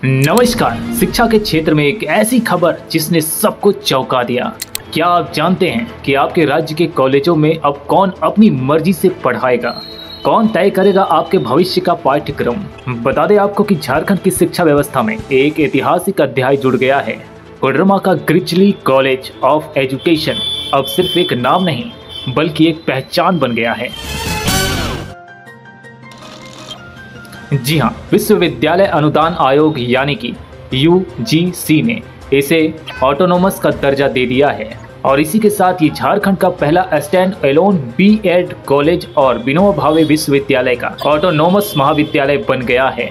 नमस्कार। शिक्षा के क्षेत्र में एक ऐसी खबर जिसने सबको चौंका दिया। क्या आप जानते हैं कि आपके राज्य के कॉलेजों में अब कौन अपनी मर्जी से पढ़ाएगा, कौन तय करेगा आपके भविष्य का पाठ्यक्रम। बता दें आपको कि झारखंड की शिक्षा व्यवस्था में एक ऐतिहासिक अध्याय जुड़ गया है। कोडरमा का ग्रिचली कॉलेज ऑफ एजुकेशन अब सिर्फ एक नाम नहीं बल्कि एक पहचान बन गया है। जी हाँ, विश्वविद्यालय अनुदान आयोग यानी कि UGC ने इसे ऑटोनोमस का दर्जा दे दिया है और इसी के साथ ये झारखंड का पहला स्टैंड एलोन B.Ed कॉलेज और विनोबा भावे विश्वविद्यालय का ऑटोनोमस महाविद्यालय बन गया है।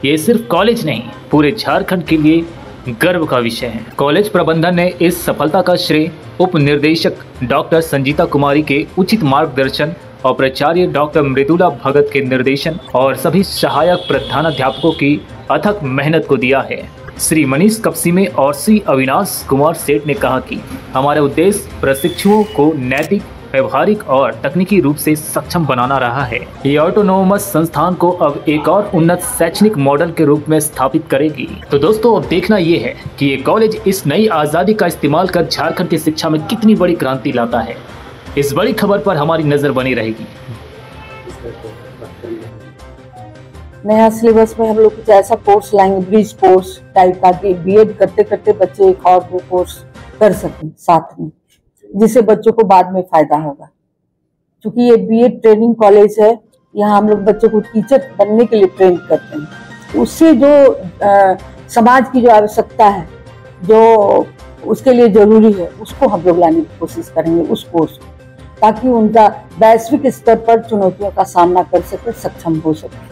ये सिर्फ कॉलेज नहीं, पूरे झारखंड के लिए गर्व का विषय है। कॉलेज प्रबंधन ने इस सफलता का श्रेय उप निर्देशक डॉक्टर संजीता कुमारी के उचित मार्गदर्शन और प्राचार्य डॉक्टर मृदुला भगत के निर्देशन और सभी सहायक प्रधानाध्यापकों की अथक मेहनत को दिया है। श्री मनीष कपसीमे और श्री अविनाश कुमार सेठ ने कहा कि हमारा उद्देश्य प्रशिक्षुओं को नैतिक, व्यवहारिक और तकनीकी रूप से सक्षम बनाना रहा है। ये ऑटोनोमस संस्थान को अब एक और उन्नत शैक्षणिक मॉडल के रूप में स्थापित करेगी। तो दोस्तों, अब देखना ये है कि ये कॉलेज इस नई आज़ादी का इस्तेमाल कर झारखंड की शिक्षा में कितनी बड़ी क्रांति लाता है। इस बड़ी खबर पर हमारी नजर बनी रहेगी। नया सिलेबस में हम लोग कुछ ऐसा कोर्स लाएंगे, ब्रिज कोर्स टाइप का, कि B.Ed करते करते बच्चे एक और दो कोर्स कर सकें साथ में, जिससे बच्चों को बाद में फायदा होगा। क्योंकि ये B.Ed ट्रेनिंग कॉलेज है, यहाँ हम लोग बच्चों को टीचर बनने के लिए ट्रेन करते हैं। उससे जो समाज की जो आवश्यकता है, जो उसके लिए जरूरी है, उसको हम लोग लाने की कोशिश करेंगे उस कोर्स को, ताकि उनका वैश्विक स्तर पर चुनौतियों का सामना कर सके, सक्षम हो सके।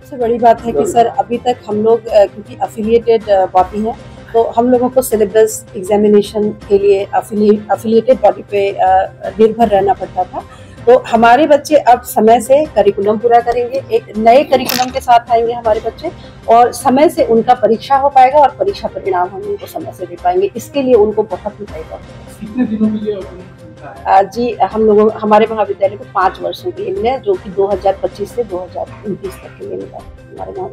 सबसे बड़ी बात है कि सर अभी तक हम लोग क्योंकि अफिलिएटेड बॉडी है, तो हम लोगों को सिलेबस एग्जामिनेशन के लिए अफिलिएटेड बॉडी पे निर्भर रहना पड़ता था। तो हमारे बच्चे अब समय से करिकुलम पूरा करेंगे, एक नए करिकुलम के साथ आएंगे हमारे बच्चे, और समय से उनका परीक्षा हो पाएगा और परीक्षा परिणाम हम उनको समय से दे पाएंगे। इसके लिए उनको बहुत ही फायदा कितने दिनों में ये जी, हम लोगों हमारे महाविद्यालय को 5 वर्षों के लिए मिला, जो कि 2025 से 2029 तक के लिए मिला हमारे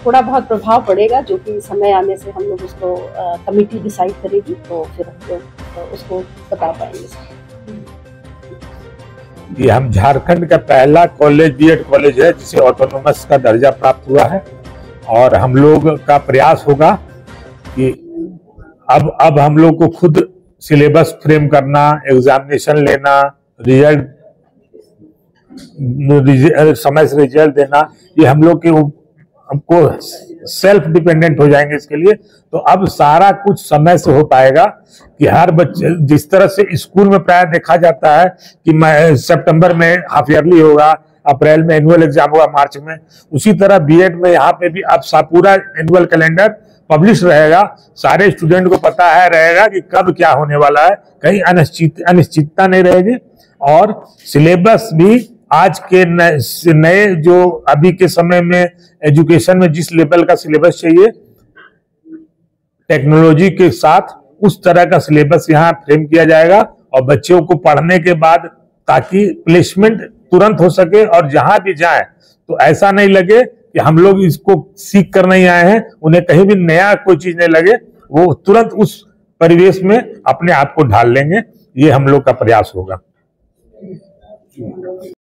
थोड़ा बहुत प्रभाव पड़ेगा, जो कि समय आने से हम लोग उसको कमेटी डिसाइड करेगी, तो फिर हम लोग उसको बता पाएंगे। ये हम झारखंड का पहला कॉलेज B.Ed कॉलेज है जिसे ऑटोनोमस का दर्जा प्राप्त हुआ है, और हम लोग का प्रयास होगा कि अब हम लोग को खुद सिलेबस फ्रेम करना, एग्जामिनेशन लेना, रिजल्ट समय से रिजल्ट देना, ये हम लोग के हमको सेल्फ डिपेंडेंट हो जाएंगे इसके लिए। तो अब सारा कुछ समय से हो पाएगा कि हर बच्चे, जिस तरह से स्कूल में प्राय देखा जाता है कि सितंबर में हाफ ईयरली होगा, अप्रैल में एनुअल एग्जाम होगा, मार्च में, उसी तरह B.Ed में यहाँ पे भी अब पूरा एनुअल कैलेंडर पब्लिश रहेगा। सारे स्टूडेंट को पता है रहेगा कि कब क्या होने वाला है, कहीं अनिश्चितता नहीं रहेगी। और सिलेबस भी आज के नए जो अभी के समय में एजुकेशन में जिस लेवल का सिलेबस चाहिए, टेक्नोलॉजी के साथ उस तरह का सिलेबस यहाँ फ्रेम किया जाएगा, और बच्चों को पढ़ने के बाद ताकि प्लेसमेंट तुरंत हो सके, और जहां भी जाए तो ऐसा नहीं लगे कि हम लोग इसको सीख कर नहीं आए हैं, उन्हें कहीं भी नया कोई चीज नहीं लगे, वो तुरंत उस परिवेश में अपने आप को ढाल लेंगे। ये हम लोग का प्रयास होगा।